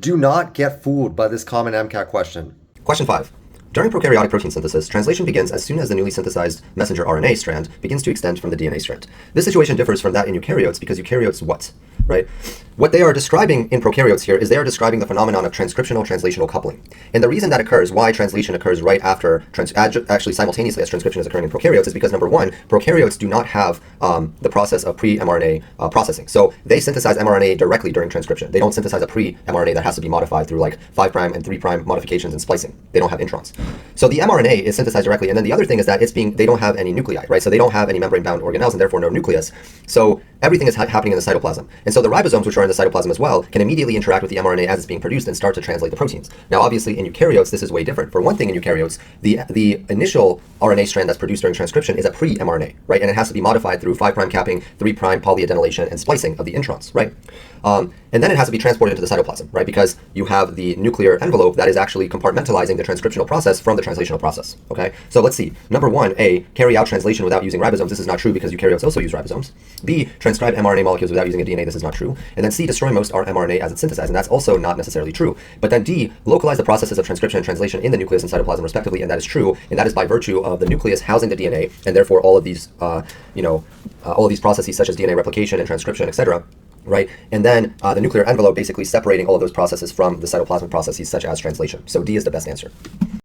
Do not get fooled by this common MCAT question. Question 5. During prokaryotic protein synthesis, translation begins as soon as the newly synthesized messenger RNA strand begins to extend from the DNA strand. This situation differs from that in eukaryotes because eukaryotes what? Right? What they are describing in prokaryotes here is they are describing the phenomenon of transcriptional translational coupling. And the reason that occurs, why translation occurs right after, actually simultaneously as transcription is occurring in prokaryotes, is because number one, prokaryotes do not have the process of pre-mRNA processing. So they synthesize mRNA directly during transcription. They don't synthesize a pre-mRNA that has to be modified through like 5' and 3' modifications and splicing. They don't have introns. So the mRNA is synthesized directly. And then the other thing is that they don't have any nuclei, right? So they don't have any membrane-bound organelles and therefore no nucleus. So everything is happening in the cytoplasm. And so the ribosomes, which are in the cytoplasm as well, can immediately interact with the mRNA as it's being produced and start to translate the proteins. Now, obviously, in eukaryotes, this is way different. For one thing, in eukaryotes, the initial RNA strand that's produced during transcription is a pre-mRNA, right? And it has to be modified through 5' capping, 3' polyadenylation, and splicing of the introns, right? And then it has to be transported into the cytoplasm, right? Because you have the nuclear envelope that is actually compartmentalizing the transcriptional process from the translational process, okay? So let's see. Number one, A, carry out translation without using ribosomes. This is not true because eukaryotes also use ribosomes. B, transcribe mRNA molecules without using a DNA. This is not true. And then C, destroy most mRNA as it's synthesized. And that's also not necessarily true. But then D, localize the processes of transcription and translation in the nucleus and cytoplasm respectively. And that is true. And that is by virtue of the nucleus housing the DNA. And therefore all of these, all of these processes such as DNA replication and transcription, etc., right? And then the nuclear envelope basically separating all of those processes from the cytoplasmic processes such as translation. So D is the best answer.